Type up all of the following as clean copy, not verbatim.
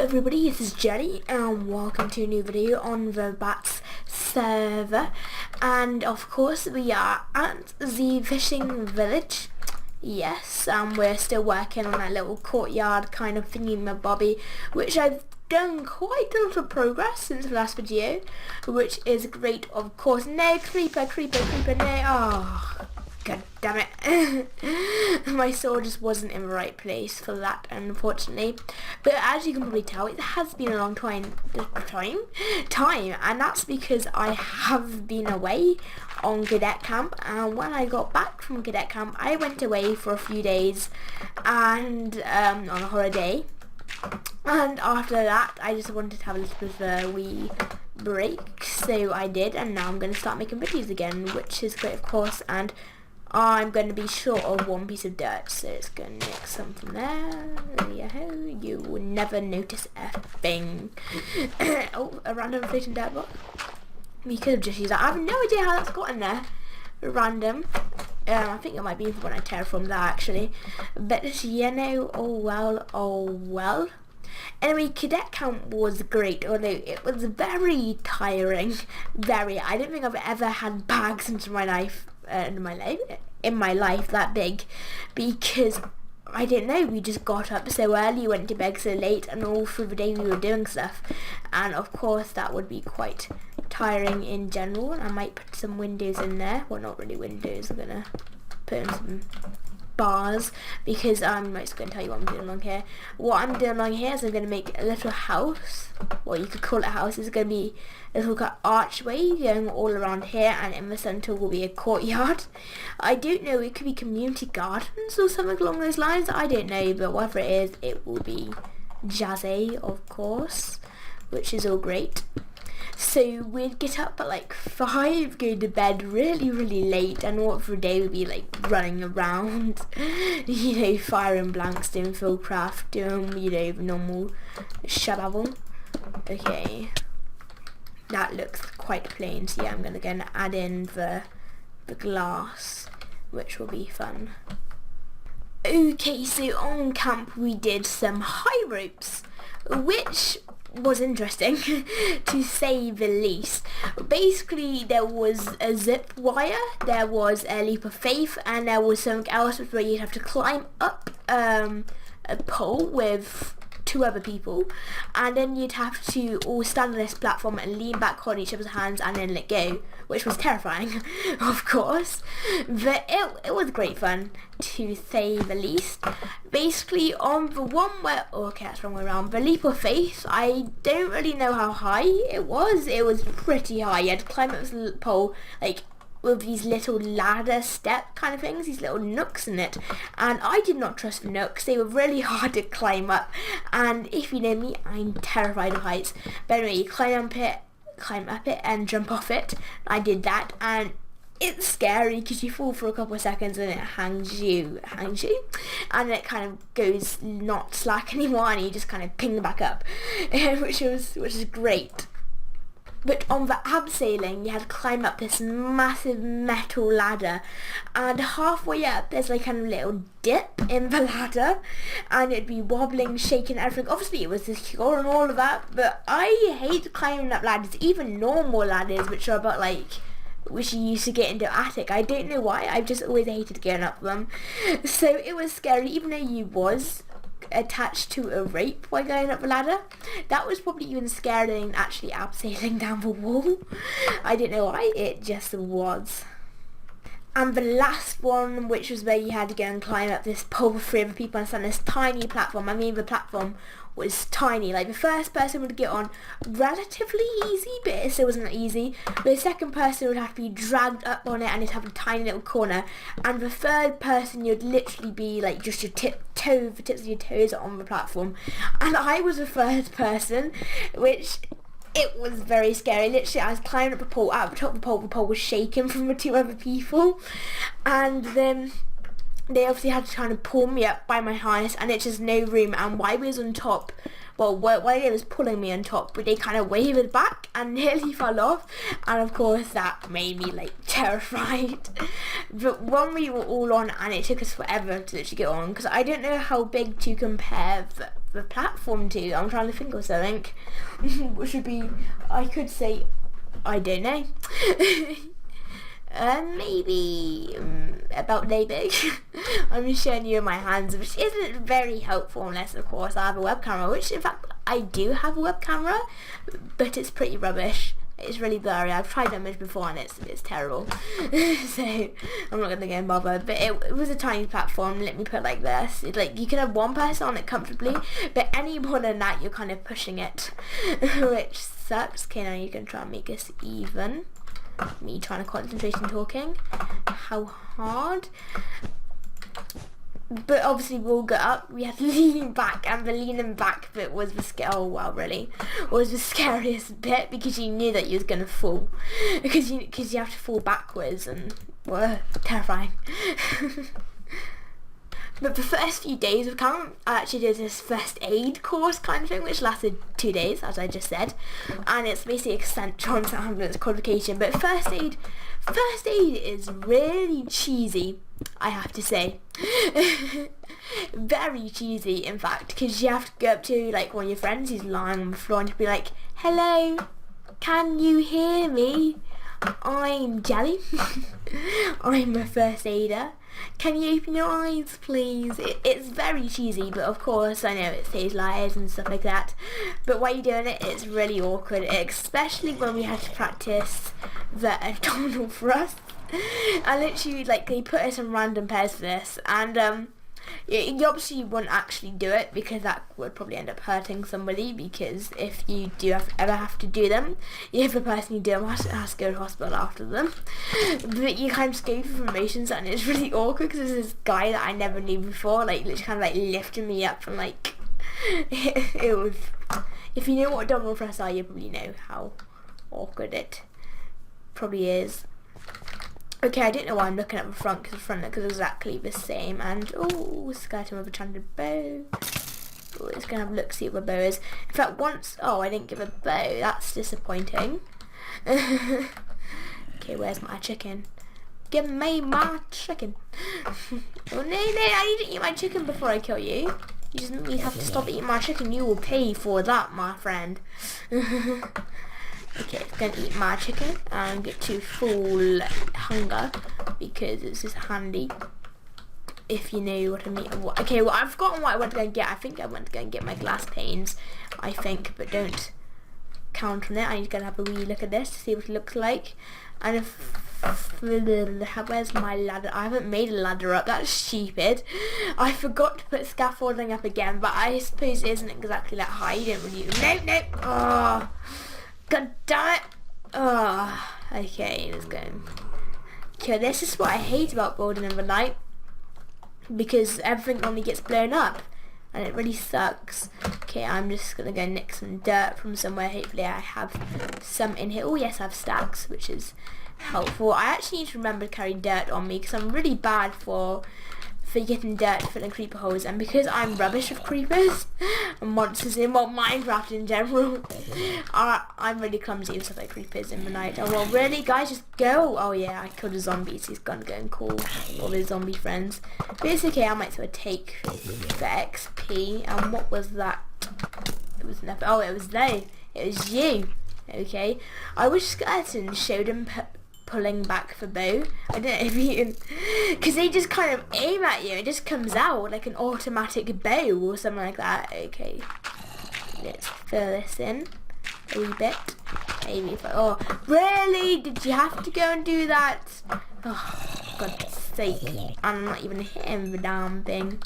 everybody, this is Jerry and welcome to a new video on the Bats server. And of course we are at the fishing village. Yes, we're still working on that little courtyard kind of thingy-mabobby, which I've done quite a lot of progress since the last video, which is great. Of course, no, creeper, no, oh, god damn it. My sword just wasn't in the right place for that, unfortunately. But as you can probably tell, it has been a long time, and that's because I have been away on cadet camp, and when I got back from cadet camp I went away for a few days and on a holiday, and after that I just wanted to have a little bit of a wee break, so I did, and now I'm going to start making videos again, which is great of course. And I'm going to be short of one piece of dirt, so it's going to nick some from there. You will never notice a thing. Oh, a random floating dirt block. We could have just used that. I have no idea how that's got in there. Random. I think it might be when I terraformed that actually. But you know, oh well. Anyway, cadet camp was great, although it was very tiring. I don't think I've ever had bags into my life. In my life that big, because I don't know, we just got up so early, went to bed so late, and all through the day we were doing stuff, and of course that would be quite tiring in general. I might put some windows in there, well, not really windows, I'm gonna put in some bars, because I'm just going to tell you what I'm doing along here. What I'm doing along here is I'm going to make a little house, well, you could call it a house. It's going to be a little archway going all around here, and in the centre will be a courtyard. I don't know, it could be community gardens or something along those lines, I don't know, but whatever it is, it will be jazzy, of course, which is all great. So we'd get up at like 5, go to bed really late, and what for a day would be like running around, you know, firing blanks, doing fieldcraft, doing, you know, normal shababble. Okay, that looks quite plain, so yeah, I'm gonna go and add in the glass, which will be fun. Okay, so on camp we did some high ropes, which was interesting to say the least. Basically there was a zip wire, there was a leap of faith, and there was something else where you'd have to climb up a pole with 2 other people, and then you'd have to all stand on this platform and lean back on each other's hands and then let go, which was terrifying of course, but it was great fun to say the least. Basically on the one where, okay, that's the wrong way around, the leap of faith, I don't really know how high it was pretty high. You had to climb up this pole like with these little ladder step kind of things, these little nooks in it, and I did not trust the nooks. They were really hard to climb up, and if you know me, I'm terrified of heights. But anyway, you climb up it and jump off it. I did that, and it's scary because you fall for a couple of seconds and it hangs you, and it kind of goes not slack anymore, and you just kind of ping back up, which is great. But on the abseiling, you had to climb up this massive metal ladder, and halfway up there's like a little dip in the ladder, and it'd be wobbling, shaking, everything. Obviously it was secure and all of that, but I hate climbing up ladders, even normal ladders, which are about like, which you used to get into attic. I don't know why, I've just always hated going up them. So it was scary, even though you was attached to a rope while going up the ladder. That was probably even scarier than actually abseiling down the wall. I don't know why, it just was. And the last one, which was where you had to go and climb up this pole with 3 other people and stand on this tiny platform. I mean, the platform was tiny. Like, the first person would get on relatively easy, but it still wasn't easy. The second person would have to be dragged up on it, and it'd have a tiny little corner. And the third person, you'd literally be like just the tips of your toes on the platform. And I was the third person, which, it was very scary. Literally, I was climbing up the pole, at the top of the pole was shaking from the 2 other people, and then they obviously had to try to pull me up by my harness, and it's just no room, and while we was on top, well, what I did was pulling me on top, but they kind of wavered back and nearly fell off, and of course that made me like terrified. But when we were all on, and it took us forever to actually get on, because I don't know how big to compare the platform to. I'm trying to think of something which would be, I could say, I don't know. Maybe about day big. I'm just showing you my hands, which isn't very helpful unless of course I have a web camera, which in fact I do have a web camera, but it's pretty rubbish. It's really blurry. I've tried image before and it's terrible. So I'm not gonna go and bother. But it was a tiny platform, let me put it like this. It's like you can have one person on it comfortably, but any more than that you're kind of pushing it. Which sucks. Okay, now you can try and make this even. Me trying to concentrate and talking. How hard? But obviously we'll get up. We had to lean back, and the leaning back bit was the was the scariest bit, because you knew that you was gonna fall, because you have to fall backwards, and terrifying. But the first few days of camp, I actually did this first aid course kind of thing, which lasted 2 days, as I just said, and it's basically a Central Ambulance qualification. But first aid is really cheesy, I have to say. Very cheesy, in fact, because you have to go up to like one of your friends who's lying on the floor and to be like, "Hello, can you hear me? I'm Jelly. I'm a first aider. Can you open your eyes, please?" It's very cheesy, but of course I know it saves lives and stuff like that. But while you're doing it, it's really awkward, especially when we had to practice the abdominal thrust. And literally, like, they put us in random pairs for this, and you obviously wouldn't actually do it, because that would probably end up hurting somebody, because if you do ever have to do them, if the person you do them has to go to hospital after them. But you kind of just go through motions, and it's really awkward, because there's this guy that I never knew before, like, literally kind of like lifting me up, and like, it was, if you know what abdominal thrusts are, you probably know how awkward it probably is. Okay, I don't know why I'm looking at the front, because the front looks exactly the same. And oh, skeleton with a enchanted bow. Oh, it's gonna have a look, see what the bow is. In fact, I didn't give a bow. That's disappointing. Okay, where's my chicken? Give me my chicken. Oh no, I need to eat my chicken before I kill you. You have to stop eating my chicken. You will pay for that, my friend. Okay, it's going to eat my chicken and get to full hunger, because it's just handy, if you know what I mean. Okay, well, I've forgotten what I went to go and get. I think I went to go and get my glass panes, I think, but don't count on it. I need to go and have a wee look at this to see what it looks like. And where's my ladder? I haven't made a ladder up. That's stupid. I forgot to put scaffolding up again, but I suppose it isn't exactly that high. You don't really... No. Oh. God damn it! Oh, okay, let's go. Okay, this is what I hate about building in the night, because everything only gets blown up, and it really sucks. Okay, I'm just gonna go nick some dirt from somewhere. Hopefully I have some in here. Oh yes, I have stacks, which is helpful. I actually need to remember to carry dirt on me, because I'm really bad for getting dirt filling creeper holes, and because I'm rubbish with creepers and monsters in Minecraft in general, I'm really clumsy with stuff like creepers in the night. Oh well, really guys, just go. Oh yeah, I killed a zombie, so he's gonna go and call all his zombie friends. But it's okay, I might sort of take the XP. And what was that? It was nothing. Oh, it was they. It was you. Okay, I wish Skeleton showed him pulling back the bow. I don't know if you can, because they just kind of aim at you. It just comes out like an automatic bow or something like that. Okay, let's fill this in a wee bit. Maybe if oh, really? Did you have to go and do that? Oh, God's sake. I'm not even hitting the damn thing.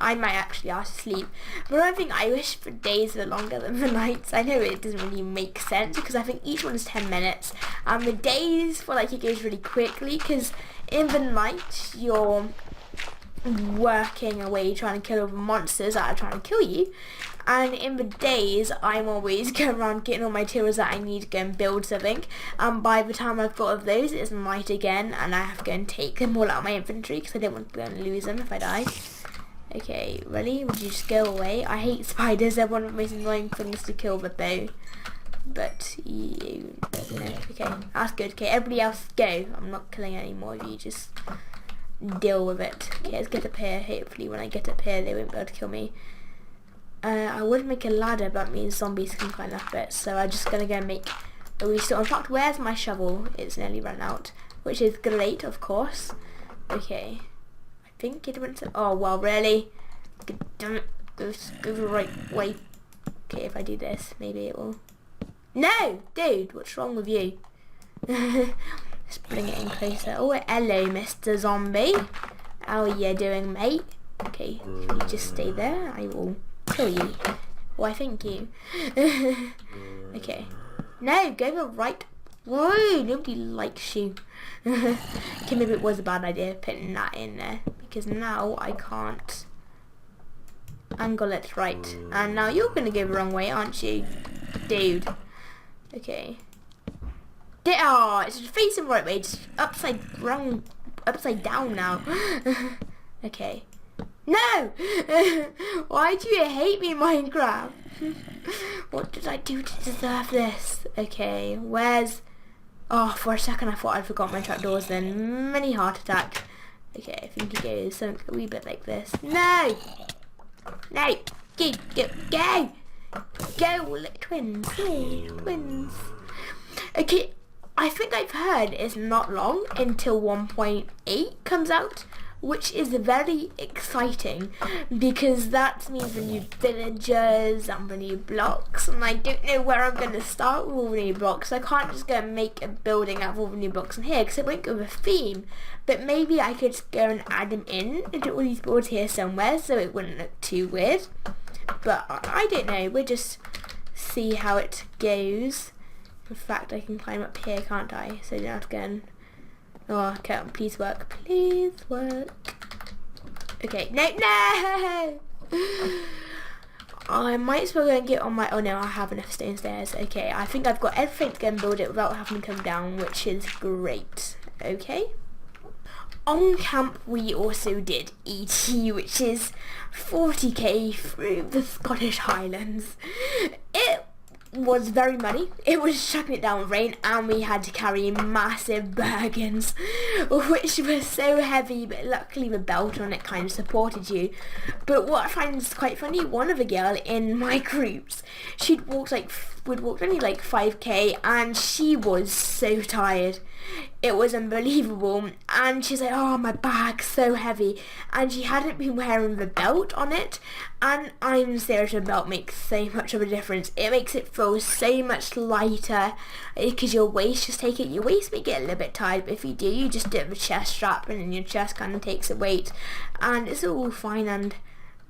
I might actually ask to sleep, but I think I wish the days were longer than the nights. I know it doesn't really make sense, because I think each one is 10 minutes, and the days feel like it goes really quickly, because in the night you're working away trying to kill all the monsters that are trying to kill you, and in the days I'm always going around getting all my materials that I need to go and build something, and by the time I've got all of those, it's night again, and I have to go and take them all out of my inventory, because I don't want to go and lose them if I die. Okay, really? Would you just go away? I hate spiders. They're one of the most annoying things to kill with though. But you don't know. Okay, that's good. Okay, everybody else go. I'm not killing any more of you. Just deal with it. Okay, let's get up here. Hopefully when I get up here they won't be able to kill me. I would make a ladder, but it means zombies can climb up it. So I'm just gonna go make a restore. In fact, where's my shovel? It's nearly run out, which is great, of course. Okay. I think it went to... Oh, well, really? Damn it. Go the right way. Okay, if I do this, maybe it will... No! Dude, what's wrong with you? Let's bring it in closer. Oh, hello, Mr. Zombie. How are you doing, mate? Okay, if you just stay there, I will kill you. Why, thank you. Okay. No, go the right... Whoa, nobody likes you. Okay, maybe it was a bad idea putting that in there, because now I can't angle it right. And now you're going to go the wrong way, aren't you? Dude. Okay. Oh, it's facing the right way. It's upside down now. Okay. No! Why do you hate me, Minecraft? What did I do to deserve this? Okay, where's... Oh, for a second I thought I'd forgot my trapdoors then. Mini heart attack. Okay, I think it goes something a wee bit like this. No! No! Go! Go! Go! Go! Twins! Yay, twins! Okay, I think I've heard it's not long until 1.8 comes out, which is very exciting because that means the new villagers and the new blocks, and I don't know where I'm going to start with all the new blocks. I can't just go and make a building out of all the new blocks in here because it won't go with a theme, but maybe I could just go and add them in into all these boards here somewhere so it wouldn't look too weird. But I don't know, we'll just see how it goes. In fact, I can climb up here, can't I? So I don't have to go and... Oh, okay, please work. Please work. Okay, no! I might as well go and get on my... Oh no, I have enough stone stairs. Okay, I think I've got everything to go and build it without having to come down, which is great. Okay. On camp, we also did ET, which is 40k through the Scottish Highlands. It was very muddy. It was chucking it down with rain, and we had to carry massive burdens, which was so heavy, but luckily the belt on it kind of supported you. But what I find is quite funny, one of the girl in my groups, we'd walked only like 5k, and she was so tired. It was unbelievable, and she's like, oh, my bag's so heavy, and she hadn't been wearing the belt on it, and I'm serious, a belt makes so much of a difference. It makes it feel so much lighter, because your waist, your waist may get a little bit tired, but if you do, you just do it with a chest strap, and then your chest kind of takes the weight, and it's all fine and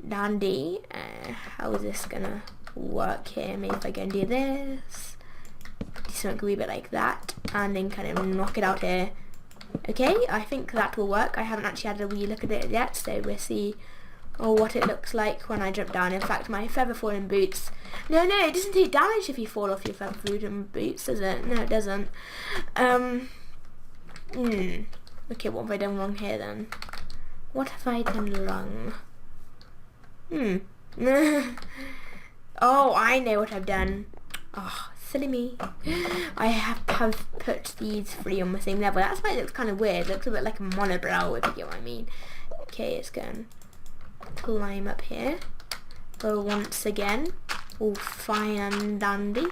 dandy. How is this gonna work here? Maybe if I go and do this, do something a wee bit like that, and then kind of knock it out here. Okay, I think that will work. I haven't actually had a wee look at it yet, so we'll see what it looks like when I jump down. In fact, my feather falling boots... No, it doesn't take damage if you fall off your feather falling boots, does it? No, it doesn't. Okay, what have I done wrong here then? What have I done wrong? Oh, I know what I've done. Oh, silly me. I have put these three on the same level. That's why it looks kind of weird. It looks a bit like a monobrow, if you get what I mean. Okay, it's going to climb up here. Go once again. All fine and dandy.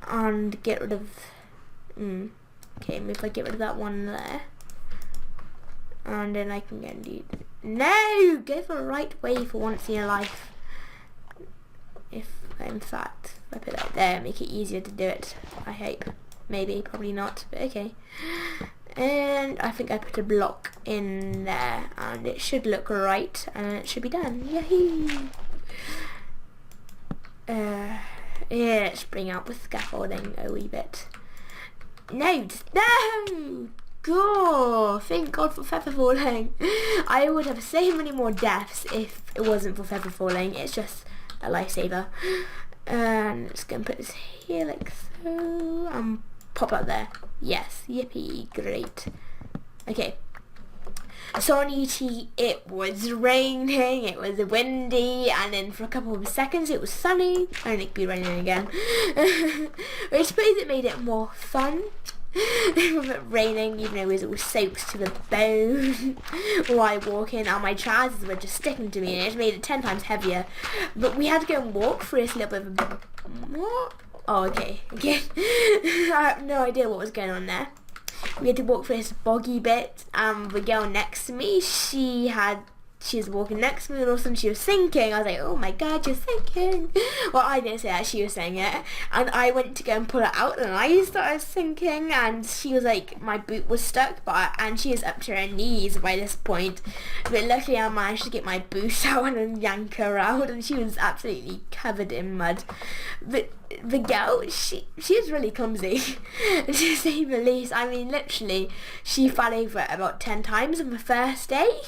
And get rid of... Okay, maybe if I get rid of that one there. And then I can get indeed... No! Go the right way for once in your life. If, in fact, I put that there, make it easier to do it, I hope. Maybe, probably not, but okay. And I think I put a block in there, and it should look right, and it should be done. Yahoo! Yeah, let's bring out the scaffolding a wee bit. No! No! God, thank God for feather falling. I would have so many more deaths if it wasn't for feather falling. It's just a lifesaver. And just gonna put this here like so, and pop up there. Yes, yippee, great. Okay, So on ET it was raining, it was windy, and then for a couple of seconds it was sunny, and it could be raining again. I suppose it made it more fun with it raining, even though it was all soaked to the bone while walking, and my trousers were just sticking to me, and it made it 10 times heavier. But we had to go and walk through this little bit of what? Oh, okay. I have no idea what was going on there. We had to walk through this boggy bit, and the girl next to me, she was walking next to me, and all of a sudden she was sinking. I was like, oh my god, you're sinking. Well, I didn't say that, she was saying it, and I went to go and pull it out, and I started sinking, and she was like, my boot was stuck, and she was up to her knees by this point, but luckily I managed to get my boot out and yank her out, and she was absolutely covered in mud. But the girl, she was really clumsy, to say the least. I mean, literally, she fell over about 10 times on the first day.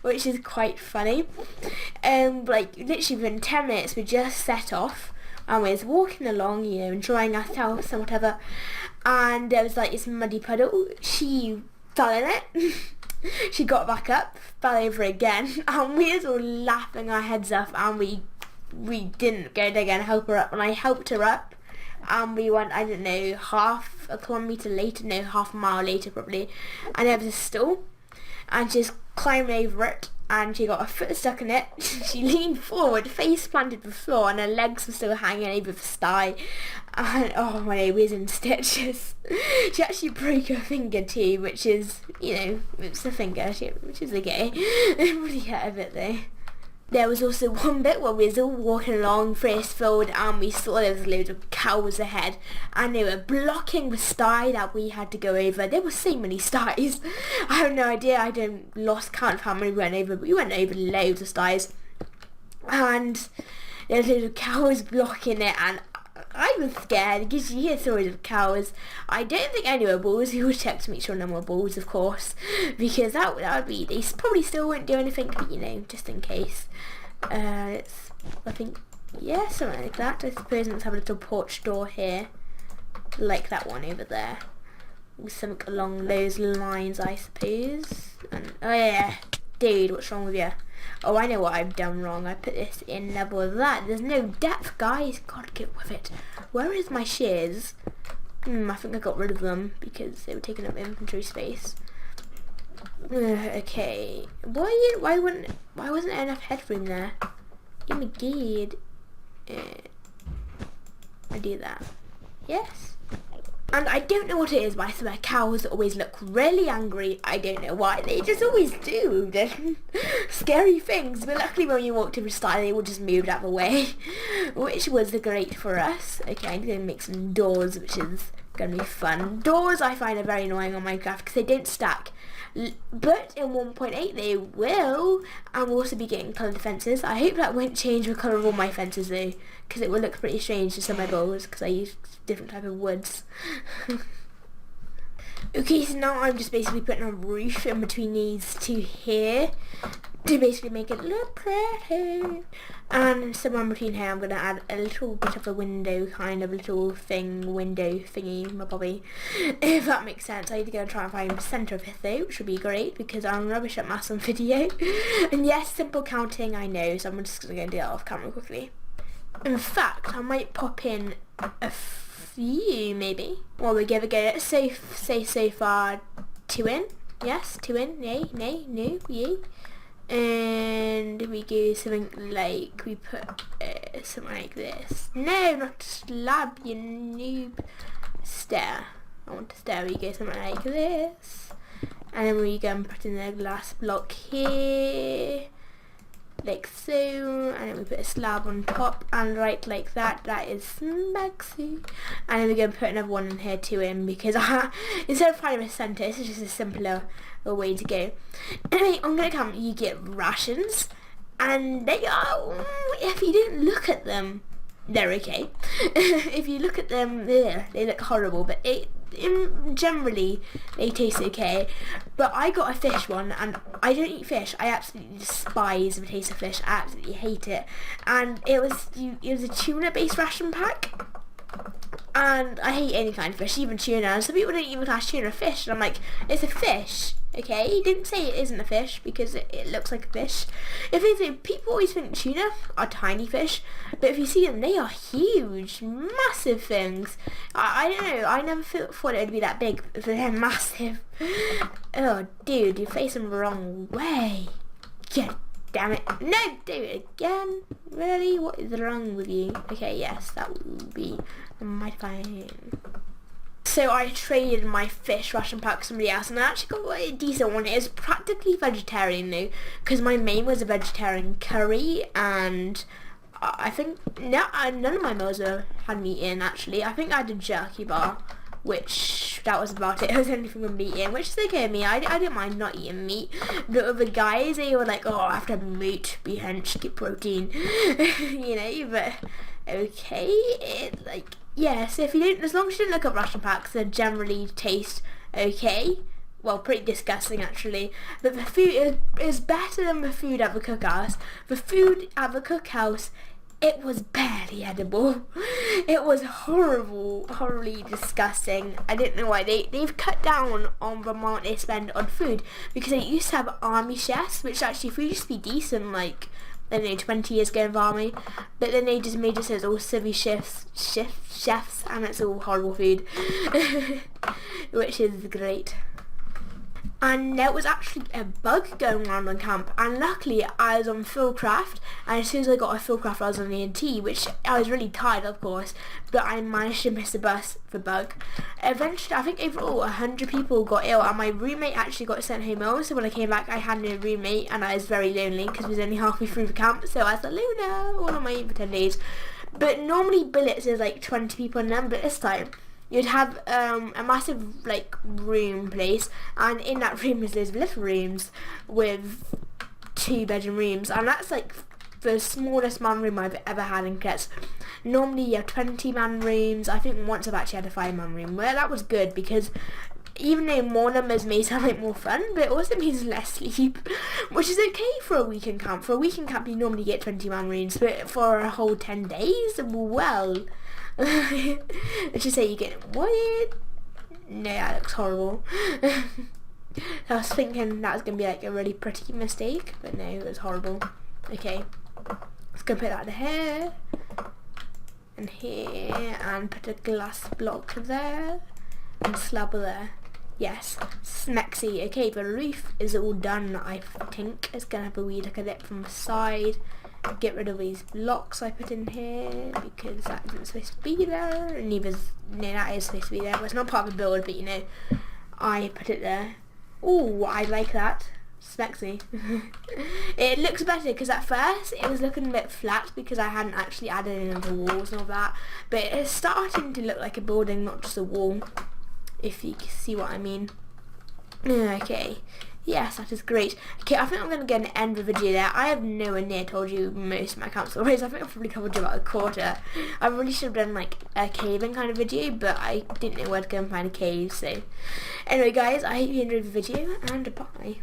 Which is quite funny. Like literally within 10 minutes we just set off, and we was walking along, you know, enjoying ourselves and whatever, and there was like this muddy puddle. She fell in it. She got back up, fell over again, and we was all laughing our heads off, and we didn't go again and help her up, and I helped her up, and we went, I don't know, half a mile later probably, and there was a stool, and she just climbed over it, and she got her foot stuck in it. She leaned forward, face planted to the floor, and her legs were still hanging over the sty, and oh my, we was in stitches. She actually broke her finger too, which is, you know, it's a finger, which is okay. It really hurt a bit though. There was also one bit where we was all walking along through this field, and we saw there was loads of cows ahead, and they were blocking the sty that we had to go over. There were so many sties. I have no idea, I lost count of how many we went over, but we went over loads of sties. And there was loads of cows blocking it, and I was scared because you hear stories of cows. I don't think any were bulls. We will check to make sure none were bulls, of course, because that would be, they probably still wouldn't do anything, but you know, just in case. I think, yeah, something like that. I suppose let's have a little porch door here, like that one over there, with something along those lines, I suppose. And oh yeah, dude, what's wrong with you? Oh, I know what I've done wrong. I put this in level with that. There's no depth, guys. Gotta get with it. Where is my shears? I think I got rid of them because they were taking up inventory space. Okay. Why wasn't there enough headroom there? Oh my god. I do that. Yes. And I don't know what it is, but I swear cows always look really angry. I don't know why. They just always do. They're scary things. But luckily when you walk to the style, they will just move out of the way, which was great for us. Okay, I'm going to make some doors, which is going to be fun. Doors I find are very annoying on Minecraft because they don't stack. But in 1.8 they will, and we'll also be getting coloured fences. I hope that won't change the colour of all my fences though, because it will look pretty strange to some of my builds because I use different type of woods. Okay, so now I'm just basically putting a roof in between these two here to basically make it look pretty. And somewhere in between here I'm going to add a little bit of a window, kind of little window thingy, my bobby, if that makes sense. I need to go and try and find the centre of it though, which would be great because I'm rubbish at maths on video. And yes, simple counting, I know, so I'm just going to go and do that off camera quickly. In fact, I might pop in a few maybe. Well, we give a go. Let's say so far 2 in. Yes, 2 in. Yay, nay, no, yay. And we do something like, we put something like this. No, not slab, you noob. Stair. I want a stair. We go something like this. And then we go and put in a glass block here. Like so, and then we put a slab on top, and right like that. That is smexy. And then we're going to put another one in here too in, because instead of finding a centre, this is just a simpler way to go. Anyway, on Get Camp you get rations, and they are, if you don't look at them, they're okay. If you look at them, they look horrible, but generally they taste okay. But I got a fish one, and I don't eat fish. I absolutely despise the taste of fish. I absolutely hate it. And it was a tuna based ration pack, And I hate any kind of fish, even tuna. And some people don't even class tuna a fish. And I'm like, it's a fish, okay? He didn't say it isn't a fish because it looks like a fish. If anything, people always think tuna are tiny fish, but if you see them, they are huge, massive things. I don't know. I never thought it would be that big, but they're massive. Oh, dude, you're facing the wrong way. God damn it. No, do it again. Really? What is wrong with you? Okay, yes, that will be my fine. So I traded my fish ration pack with somebody else, and I actually got a decent one. It was practically vegetarian though, because my main was a vegetarian curry, and I think none of my meals had meat in actually. I think I had a jerky bar, which that was about it. It was anything with meat in, which is okay with me. I didn't mind not eating meat. But the guys, they were like, oh, I have to have meat, be hench, get protein, you know. But okay, yeah, so if you don't, as long as you don't look at ration packs, they generally taste okay. Well, pretty disgusting actually. But the food is better than the food at the cookhouse. The food at the cookhouse, it was barely edible. It was horrible, horribly disgusting. I didn't know why. They've cut down on the amount they spend on food, because they used to have army chefs, which actually food used to be decent, like, I don't know, 20 years ago in the army, but then they just made it so it's all civvy chefs, and it's all horrible food, which is great. And there was actually a bug going around on camp, and luckily I was on Philcraft, and as soon as I got a Philcraft I was on ENT, which I was really tired of course, but I managed to miss the bus for bug. Eventually, I think overall 100 people got ill, and my roommate actually got sent home ill, so when I came back I had no roommate, and I was very lonely because we was only halfway through the camp, so I was like, Luna, all on my own for 10 days. But normally billets is like 20 people in them, but this time you'd have a massive like room place, and in that room is those little rooms with 2-bedroom rooms, and that's like the smallest man room I've ever had in cadets. Normally you have 20-man rooms. I think once I've actually had a 5-man room. Well, that was good because even though more numbers may sound like more fun, but it also means less sleep, which is okay for a weekend camp. For a weekend camp you normally get 20-man rooms, but for a whole 10 days, well, let's just say you get what? No, that looks horrible. I was thinking that was going to be like a really pretty mistake, but no, it was horrible. Okay, let's go put that here and here, and put a glass block there and slab there. Yes, smexy. Okay, the roof is all done. I think it's gonna have a wee look at it from the side. Get rid of these blocks I put in here because that isn't supposed to be there, and no, that is supposed to be there, but it's not part of the build, but you know, I put it there. Oh, I like that. Smexy. It looks better because at first it was looking a bit flat because I hadn't actually added in the walls and all that, but it's starting to look like a building, not just a wall, if you see what I mean. Okay, yes, that is great. Okay, I think I'm going to end the video there. I have nowhere near told you most of my camp stories. I think I've probably covered about a quarter. I really should have done like a caving kind of video, but I didn't know where to go and find a cave, so anyway guys, I hope you enjoyed the video, and bye.